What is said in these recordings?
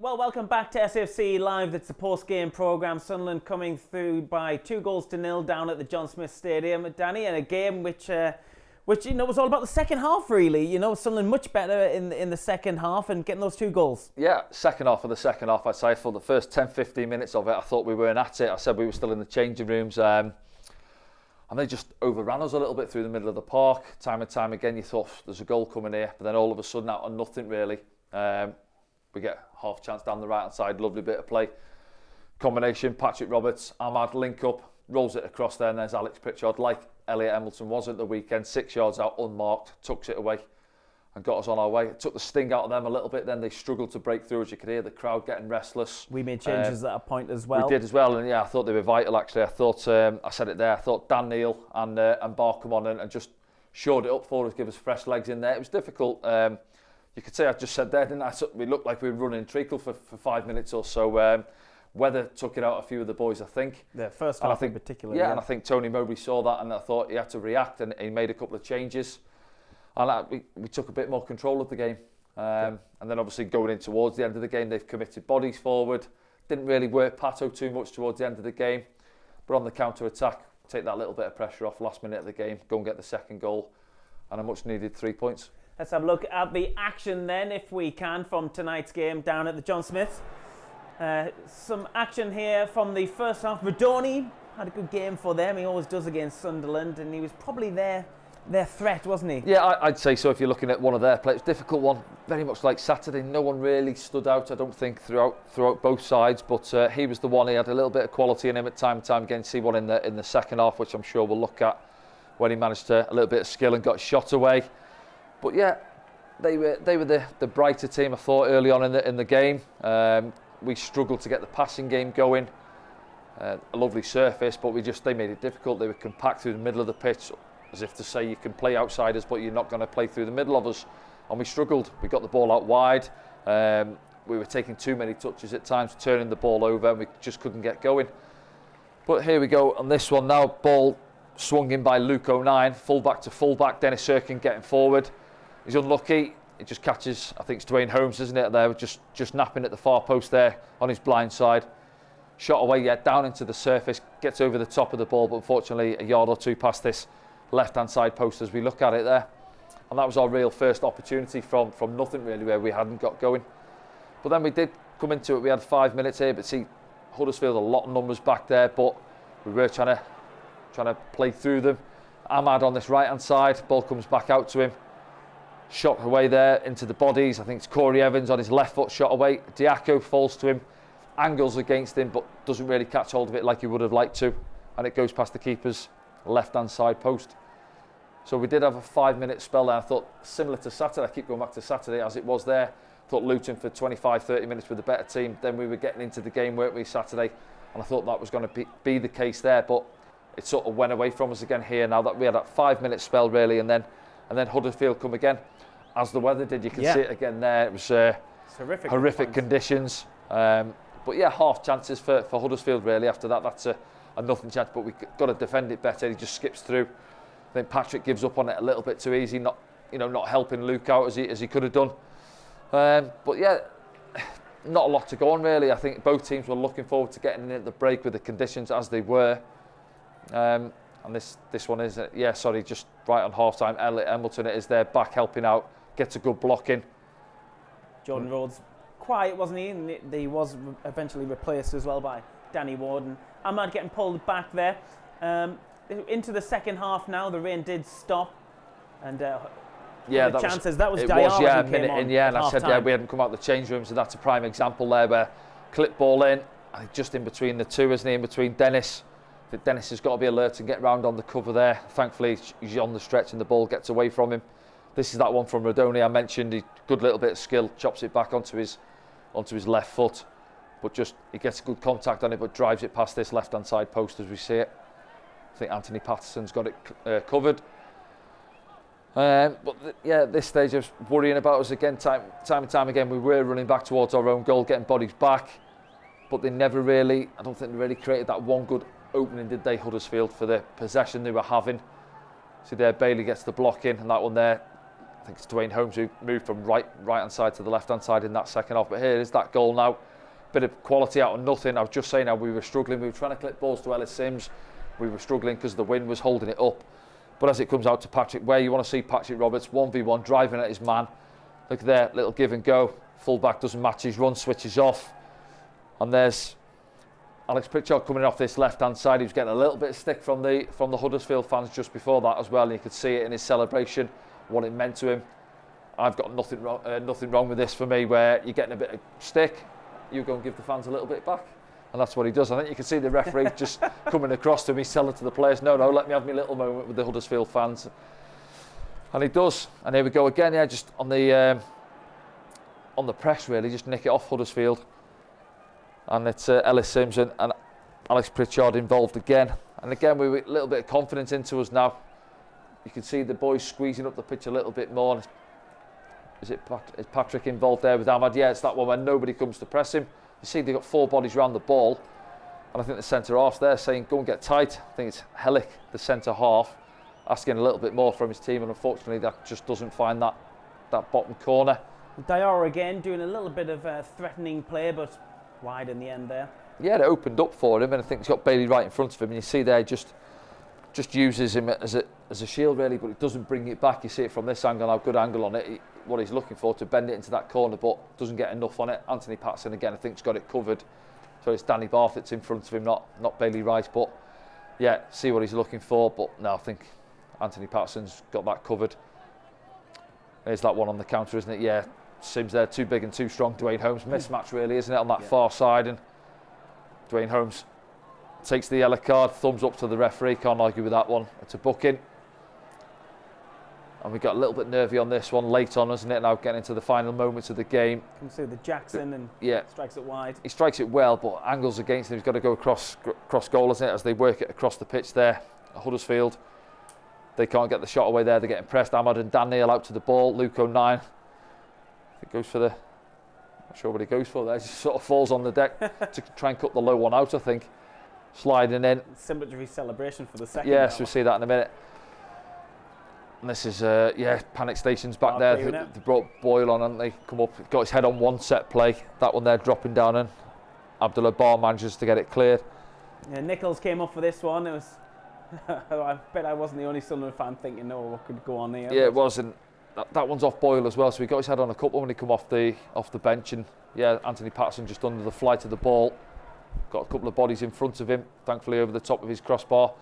Well, welcome back to SFC Live. That's the post-game programme. Sunderland coming through by 2-0 down at the John Smith Stadium, Danny, in a game which was all about the second half, really. Sunderland much better in the second half and getting those 2 goals. Yeah, second half, I'd say. For the first 10-15 minutes of it, I thought we weren't at it. I said we were still in the changing rooms. And they just overran us a little bit through the middle of the park. Time and time again, you thought, there's a goal coming here. But then all of a sudden, out of nothing, really, we get half chance down the right-hand side. Lovely bit of play. Combination, Patrick Roberts, Amad link up, rolls it across there, and there's Alex Pritchard, like Elliot Embleton was at the weekend, 6 yards out, unmarked, tucks it away and got us on our way. It took the sting out of them a little bit, then they struggled to break through, as you could hear the crowd getting restless. We made changes at a point as well. We did as well, and yeah, I thought they were vital actually. I thought, I said it there, I thought Dan Neil and Barr come on and just shored it up for us, give us fresh legs in there. It was difficult. You could say I just said there, didn't I? We looked like we were running treacle for 5 minutes or so. Weather took it out a few of the boys, I think. The first half in particular. Yeah, and I think Tony Mowbray saw that and I thought he had to react and he made a couple of changes. And we took a bit more control of the game. And then obviously going in towards the end of the game, they've committed bodies forward. Didn't really work Pato too much towards the end of the game. But on the counter-attack, take that little bit of pressure off last minute of the game, go and get the second goal and a much-needed 3 points. Let's have a look at the action then, if we can, from tonight's game down at the John Smith. Some action here from the first half. Rodoni had a good game for them. He always does against Sunderland, and he was probably their threat, wasn't he? Yeah, I'd say so. If you're looking at one of their players, difficult one, very much like Saturday. No one really stood out, I don't think, throughout both sides. But he was the one. He had a little bit of quality in him at time and time again. See one in the second half, which I'm sure we'll look at when he managed a little bit of skill and got shot away. But yeah, they were the brighter team, I thought, early on in the game. We struggled to get the passing game going. A lovely surface, but they made it difficult. They were compact through the middle of the pitch, as if to say you can play outside us, but you're not going to play through the middle of us. And we struggled. We got the ball out wide. We were taking too many touches at times, turning the ball over, and we just couldn't get going. But here we go on this one now. Ball swung in by Luke O'Nien, fullback to fullback. Dennis Sirkin getting forward. He's unlucky. It just catches, I think it's Dwayne Holmes, isn't it? There, just napping at the far post there on his blind side. Shot away, down into the surface, gets over the top of the ball, but unfortunately a yard or two past this left-hand side post as we look at it there. And that was our real first opportunity from nothing really, where we hadn't got going. But then we did come into it. We had 5 minutes here, but see, Huddersfield, a lot of numbers back there, but we were trying to play through them. Amad on this right-hand side, ball comes back out to him. Shot away there into the bodies. I think it's Corey Evans on his left foot, shot away. Diaco falls to him, angles against him, but doesn't really catch hold of it like he would have liked to. And it goes past the keeper's left-hand side post. So we did have a 5 minute spell there. I thought, similar to Saturday, I keep going back to Saturday as it was there. I thought Luton for 25-30 minutes with a better team. Then we were getting into the game, weren't we, Saturday? And I thought that was going to be the case there, but it sort of went away from us again here now that we had that 5 minute spell really, and then Huddersfield come again, as the weather did. You can see it again there. It was horrific conditions. But yeah, half chances for Huddersfield really. After that, that's a nothing chance. But we've got to defend it better. He just skips through. I think Patrick gives up on it a little bit too easy, not helping Luke out as he could have done. But yeah, not a lot to go on really. I think both teams were looking forward to getting in at the break with the conditions as they were. And this one is, just right on half-time. Elliot Embleton is there, back helping out, gets a good block in. Jordan Rhodes, quiet, wasn't he? And he was eventually replaced as well by Danny Warden. Amad getting pulled back there. Into the second half now, the rain did stop. And the chances, that was Diarra a minute in, and I said, we hadn't come out of the change rooms, and that's a prime example there where clip ball in, just in between the two, isn't he, in between Dennis. Dennis has got to be alert and get round on the cover there. Thankfully, he's on the stretch and the ball gets away from him. This is that one from Rodoni I mentioned. Good little bit of skill, chops it back onto his left foot, but he gets good contact on it, but drives it past this left-hand side post as we see it. I think Anthony Patterson's got it covered. At this stage, I was worrying about us again. Time and time again, we were running back towards our own goal, getting bodies back, but I don't think they really created that one good opening, did they, Huddersfield, for the possession they were having. See there, Bailey gets the block in, and that one there, I I think it's Dwayne Holmes who moved from right hand side to the left hand side in that second half. But here is that goal now. Bit of quality out of nothing. I was just saying how we were struggling. We were trying to clip balls to Ellis Sims. We were struggling because the wind was holding it up. But as it comes out to Patrick, where you want to see Patrick Roberts, 1v1, driving at his man. Look there, little give and go. Full-back doesn't match his run, switches off. And there's Alex Pritchard coming off this left-hand side. He was getting a little bit of stick from the Huddersfield fans just before that as well. And you could see it in his celebration, what it meant to him. I've got nothing wrong with this for me, where you're getting a bit of stick, you go and give the fans a little bit back. And that's what he does. I think you can see the referee just coming across to him. He's telling to the players, no, let me have my little moment with the Huddersfield fans. And he does. And here we go again, yeah, just on the press, really, just nick it off Huddersfield. And it's Ellis Sims and Alex Pritchard involved again. And again, we were a little bit of confidence into us now. You can see the boys squeezing up the pitch a little bit more. Is Patrick involved there with Amad? Yeah, it's that one where nobody comes to press him. You see they've got 4 bodies around the ball. And I think the centre-half's there saying, go and get tight. I think it's Hellick, the centre-half, asking a little bit more from his team. And unfortunately, that just doesn't find that bottom corner. Diarra again doing a little bit of threatening play, but wide in the end there. Yeah, it opened up for him, and I think he's got Bailey right in front of him. And you see there, just uses him as a shield, really, but it doesn't bring it back. You see it from this angle, now good angle on it. What he's looking for, to bend it into that corner, but doesn't get enough on it. Anthony Patterson, again, I think, has got it covered. So it's Danny Barth that's in front of him, not Bailey Rice. But yeah, see what he's looking for. But no, I think Anthony Patterson's got that covered. There's that one on the counter, isn't it? Yeah, Sims there, too big and too strong. Dwayne Holmes, mismatch really, isn't it, on that far side. And Dwayne Holmes takes the yellow card, thumbs up to the referee, can't argue with that one. It's a booking. And we got a little bit nervy on this one late on, isn't it? Now getting into the final moments of the game. Can see the Jackson and strikes it wide. He strikes it well, but angles against him. He's got to go across goal, isn't it? As they work it across the pitch there. Huddersfield, they can't get the shot away there. They're getting pressed. Amad and Dan Neil out to the ball. Luke O'Neill, I think goes for the. Not sure what he goes for there. He just sort of falls on the deck to try and cut the low one out, I think. Sliding in. Similar to his celebration for the second. Yes, we'll see that in a minute. And this is, panic stations back there. They brought Boyle on and they come up, got his head on one set play. That one there dropping down, and Abdullah Bar manages to get it cleared. Yeah, Nichols came off for this one. It was, I bet I wasn't the only Sunderland fan thinking, no, what could go on here. Yeah, it was, and that one's off Boyle as well. So he got his head on a couple when he come off the bench, and yeah, Anthony Patterson just under the flight of the ball. Got a couple of bodies in front of him, thankfully over the top of his crossbar.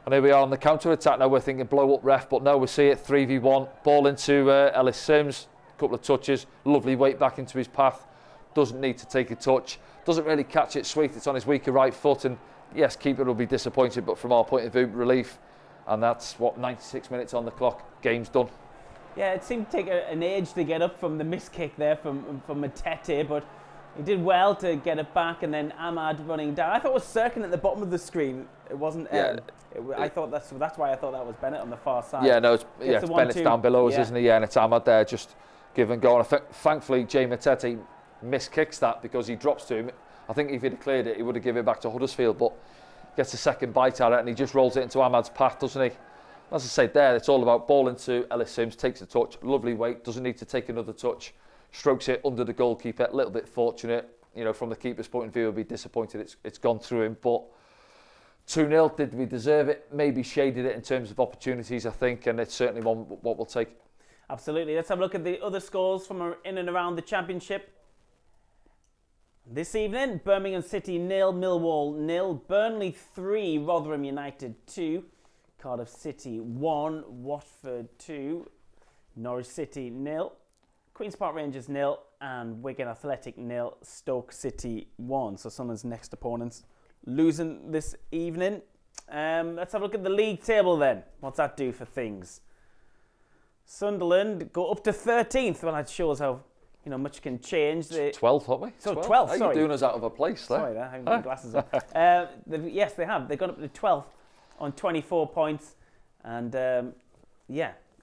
And here we are on the counter-attack now. We're thinking blow-up ref, but no, we see it 3v1. Ball into Ellis Sims, a couple of touches, lovely weight back into his path. Doesn't need to take a touch. Doesn't really catch it sweet. It's on his weaker right foot, and yes, keeper will be disappointed, but from our point of view, relief. And that's 96 minutes on the clock. Game's done. Yeah, it seemed to take an age to get up from the miss kick there from Matete, but he did well to get it back, and then Amad running down. I thought it was Sirkin at the bottom of the screen. It wasn't. I thought that's why I thought that was Bennett on the far side. Yeah, no, it's Bennett's down below us, isn't he? Yeah, and it's Amad there, just give and go. And thankfully, Jay Matete miskicks that because he drops to him. I think if he'd have cleared it, he would have given it back to Huddersfield, but gets a second bite at it, and he just rolls it into Amad's path, doesn't he? As I said there, it's all about ball into Ellis Sims, takes a touch, lovely weight, doesn't need to take another touch. Strokes it under the goalkeeper, a little bit fortunate. You know, from the keeper's point of view, he'll be disappointed it's gone through him. But 2-0, did we deserve it? Maybe shaded it in terms of opportunities, I think, and it's certainly one what we'll take. Absolutely. Let's have a look at the other scores from in and around the Championship. This evening, Birmingham City 0, Millwall 0, Burnley 3, Rotherham United 2, Cardiff City 1, Watford 2, Norwich City 0. Queen's Park Rangers 0 and Wigan Athletic 0, Stoke City 1. So Sunderland's next opponents losing this evening. Let's have a look at the league table then. What's that do for things? Sunderland go up to 13th. Well, that shows how much can change. 12th, haven't we? So 12th, sorry. How are you doing us out of a place there? Sorry, there. I haven't got my glasses on. Yes, they have. They've gone up to 12th on 24 points. And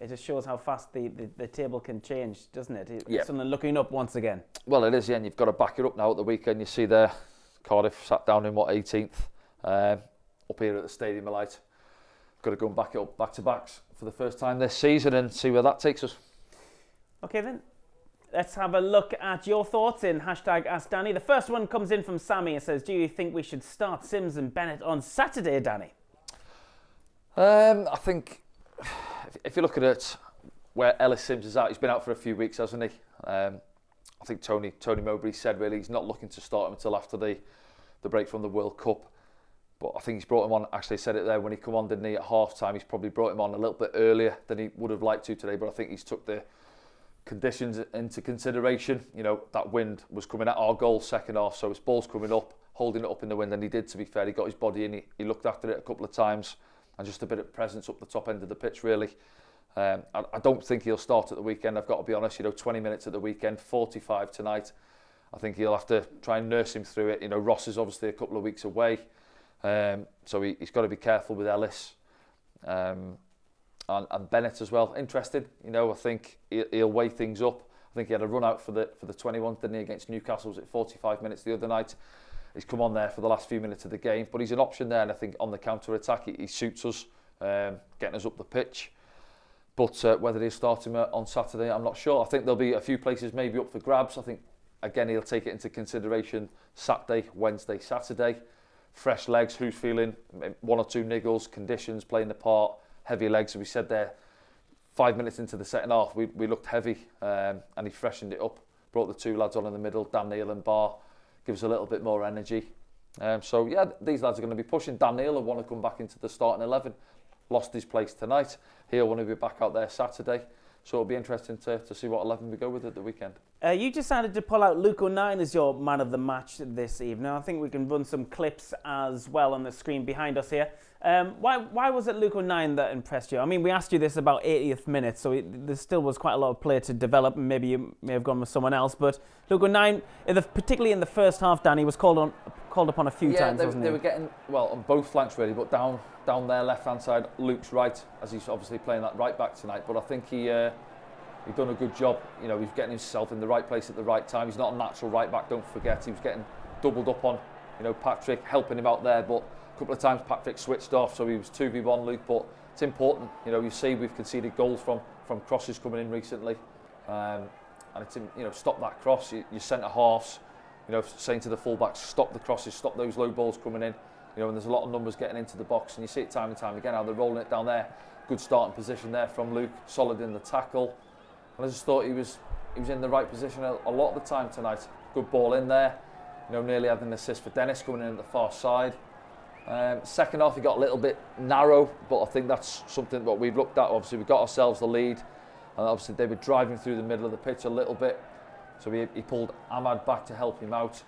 it just shows how fast the table can change, doesn't it? Yeah. Sunderland looking up once again. Well, it is, yeah, and you've got to back it up now at the weekend. You see there, Cardiff sat down in 18th, up here at the Stadium of Light. Got to go and back it up back-to-backs for the first time this season and see where that takes us. Okay then, let's have a look at your thoughts in hashtag Ask Danny. The first one comes in from Sammy. It says, do you think we should start Sims and Bennett on Saturday, Danny? I think if you look at it, where Ellis Sims is out, he's been out for a few weeks, hasn't he? I think Tony Mowbray said really he's not looking to start him until after the break from the World Cup. But I think he's brought him on, actually said it there when he come on, didn't he, at half-time. He's probably brought him on a little bit earlier than he would have liked to today, but I think he's took the conditions into consideration. You know, that wind was coming at our goal second half, so his ball's coming up, holding it up in the wind, and he did, to be fair. He got his body in, he looked after it a couple of times, and just a bit of presence up the top end of the pitch, really. I don't think he'll start at the weekend, I've got to be honest. 20 minutes at the weekend, 45 tonight. I think he'll have to try and nurse him through it. Ross is obviously a couple of weeks away, so he's got to be careful with Ellis. And Bennett as well. Interested, I think he'll weigh things up. I think he had a run out for the 21s, didn't he, against Newcastle. Was it 45 minutes the other night? He's come on there for the last few minutes of the game, but he's an option there, and I think on the counter-attack he suits us, getting us up the pitch. But whether he'll start him on Saturday, I'm not sure. I think there'll be a few places maybe up for grabs. I think, again, he'll take it into consideration Saturday, Wednesday, Saturday. Fresh legs, who's feeling one or two niggles, conditions playing the part, heavy legs. As we said there, 5 minutes into the second half, we looked heavy, and he freshened it up. Brought the two lads on in the middle, Dan Neil and Barr, gives a little bit more energy. So, yeah, these lads are going to be pushing. Dan Neil will want to come back into the starting 11. Lost his place tonight. He'll want to be back out there Saturday. So it'll be interesting to see what 11 we go with at the weekend. You decided to pull out Luke O'Nien as your man of the match this evening. I think we can run some clips as well on the screen behind us here. Why was it Luke O'Nien that impressed you? I mean, we asked you this about 80th minute, so there still was quite a lot of play to develop, and maybe you may have gone with someone else. But Luke O'Nien, particularly in the first half, Danny, was called upon a few times, wasn't he? They were getting, on both flanks really, but down their left-hand side, Luke's right, as he's obviously playing that right back tonight. But I think he's done a good job. He's getting himself in the right place at the right time. He's not a natural right back, don't forget. He was getting doubled up on, Patrick, helping him out there. But a couple of times Patrick switched off, so he was 2v1 Luke. But it's important. You see we've conceded goals from crosses coming in recently. And it's, stop that cross. Your centre-halves, saying to the full-backs, stop the crosses, stop those low balls coming in. And there's a lot of numbers getting into the box, and you see it time and time again how they're rolling it down there. Good starting position there from Luke, solid in the tackle. And I just thought he was in the right position a lot of the time tonight. Good ball in there. Nearly had an assist for Dennis coming in at the far side. Second half he got a little bit narrow, but I think that's something that we've looked at. Obviously we got ourselves the lead, and obviously they were driving through the middle of the pitch a little bit. So he pulled Amad back to help him out.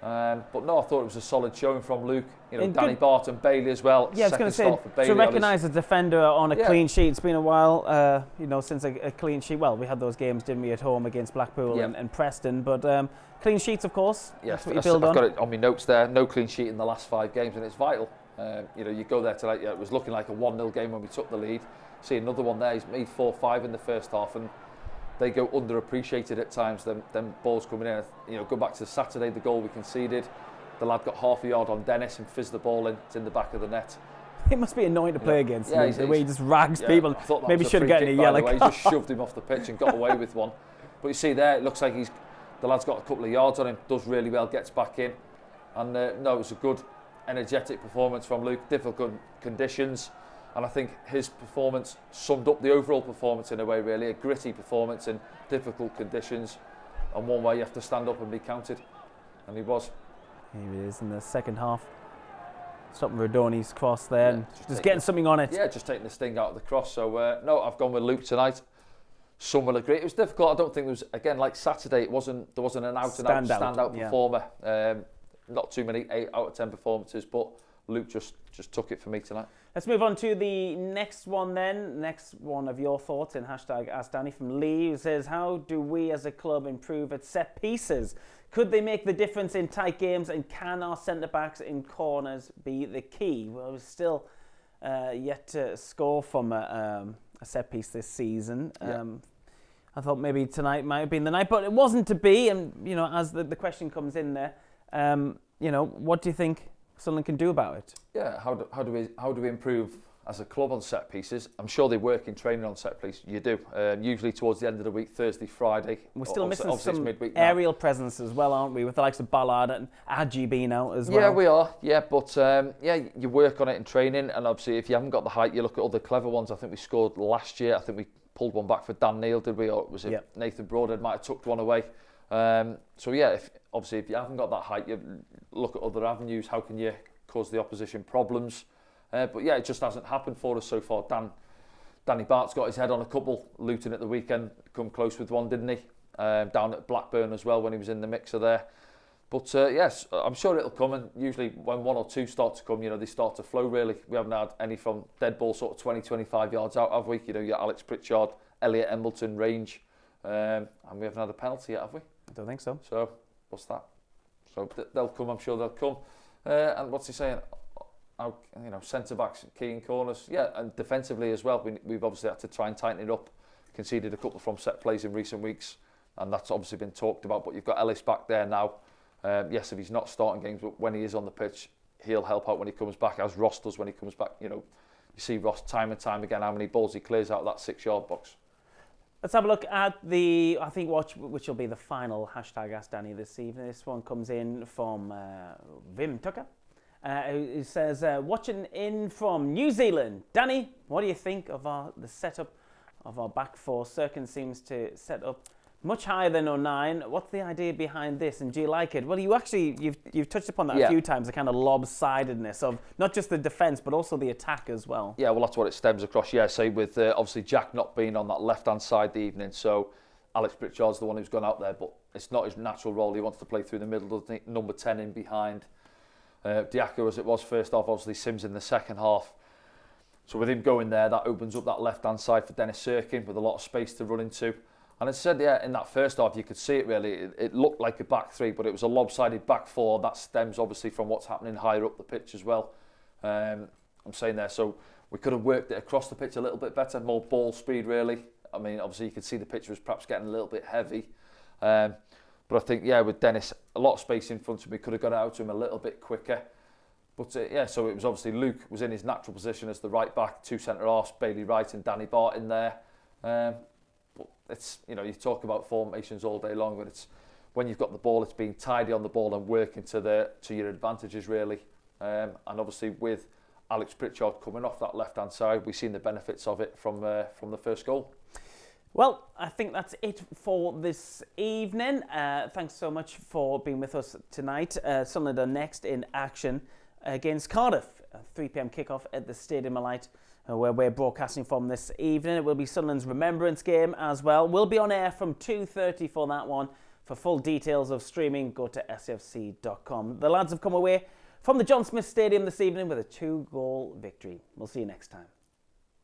But no, I thought it was a solid showing from Luke. Danny Barton, Bailey as well. Yeah, I was going to say, to recognise a defender on a clean sheet. It's been a while, since a clean sheet. Well, we had those games, didn't we, at home against Blackpool and Preston. But clean sheets, of course. Yeah, that's what you build on. I've got it on my notes there. No clean sheet in the last 5 games, and it's vital. You go there tonight. It was looking like a 1-0 game when we took the lead. See another one there. He's made 4-5 in the first half, and they go underappreciated at times, them balls coming in. Go back to Saturday, the goal we conceded. The lad got half a yard on Dennis and fizzed the ball in. It's in the back of the net. It must be annoying to play against him, the way he just rags people. Maybe should have gotten a yellow card. He just shoved him off the pitch and got away with one. But you see there, it looks like the lad's got a couple of yards on him, does really well, gets back in. And it was a good, energetic performance from Luke. Difficult conditions. And I think his performance summed up the overall performance in a way, really. A gritty performance in difficult conditions, and one where you have to stand up and be counted. And he was. Here he is in the second half. Stopping Rodoni's cross there and just getting something on it. Yeah, just taking the sting out of the cross. So, no, I've gone with Luke tonight. Some will agree. It was difficult. I don't think there was, again, like Saturday, there wasn't an out-and-out standout performer. Not too many 8 out of 10 performances, but Luke just took it for me tonight. Let's move on to the next one then. Next one of your thoughts in hashtag Ask Danny from Lee, who says, how do we as a club improve at set pieces? Could they make the difference in tight games, and can our centre-backs in corners be the key? Well, we're still yet to score from a set piece this season. I thought maybe tonight might have been the night, but it wasn't to be. And, as the question comes in there, what do you think Sunderland can do about it? Yeah, how do we improve as a club on set pieces. I'm sure they work in training on set pieces. You do. Usually towards the end of the week, Thursday, Friday. We're still missing some midweek aerial presence as well, aren't we? With the likes of Ballard and RGB now as well. Yeah, we are. Yeah, but you work on it in training, and obviously if you haven't got the height, you look at other clever ones. I think we scored last year. I think we pulled one back for Dan Neil, did we? Or was it Nathan Broadhead might have tucked one away? So yeah, if you haven't got that height, you look at other avenues. How can you cause the opposition problems? But yeah, it just hasn't happened for us so far. Danny Bart's got his head on a couple. Luton at the weekend come close with one, didn't he? Down at Blackburn as well when he was in the mixer there. But yes, I'm sure it'll come, and usually when one or two start to come, they start to flow really. We haven't had any from dead ball sort of 20, 25 yards out, have we? You got Alex Pritchard, Elliot Embleton range, and we haven't had a penalty yet, have we? I don't think so. So, what's that? So they'll come, I'm sure they'll come. And what's he saying? Centre-backs, key in corners. Yeah, and defensively as well. We've obviously had to try and tighten it up. Conceded a couple from set plays in recent weeks, and that's obviously been talked about. But you've got Ellis back there now. Yes, if he's not starting games, but when he is on the pitch, he'll help out when he comes back, as Ross does when he comes back. You see Ross time and time again, how many balls he clears out of that 6-yard box. Let's have a look at which will be the final hashtag Ask Danny this evening. This one comes in from Vim Tucker. Who says, watching in from New Zealand. Danny, what do you think of the setup of our back four? Sirkin seems to set up much higher than 09. What's the idea behind this, and do you like it? Well, you've touched upon that a few times, the kind of lopsidedness of not just the defence but also the attack as well. Yeah, well, that's what it stems across. Yeah, say with obviously Jack not being on that left-hand side the evening, so Alex Pritchard's the one who's gone out there, but it's not his natural role. He wants to play through the middle, doesn't he? Number 10 in behind. Diaco as it was first half, obviously Sims in the second half. So with him going there, that opens up that left-hand side for Dennis Sirkin with a lot of space to run into. And as I said, yeah, in that first half, you could see it really. It looked like a back three, but it was a lopsided back four. That stems obviously from what's happening higher up the pitch as well. I'm saying there, so we could have worked it across the pitch a little bit better, more ball speed really. I mean, obviously you could see the pitch was perhaps getting a little bit heavy. But I think, yeah, with Dennis, a lot of space in front of me, could have got out to him a little bit quicker. But yeah, so it was obviously Luke was in his natural position as the right back, 2 centre-halves, Bailey Wright and Danny Bart in there. But it's, you talk about formations all day long, but it's when you've got the ball, it's being tidy on the ball and working to your advantages really. And obviously with Alex Pritchard coming off that left-hand side, we've seen the benefits of it from the first goal. Well, I think that's it for this evening. Thanks so much for being with us tonight. Sunderland are next in action against Cardiff. A 3 p.m. kickoff at the Stadium of Light, where we're broadcasting from this evening. It will be Sunderland's remembrance game as well. We'll be on air from 2:30 for that one. For full details of streaming, go to sfc.com. The lads have come away from the John Smith Stadium this evening with a 2-goal victory. We'll see you next time.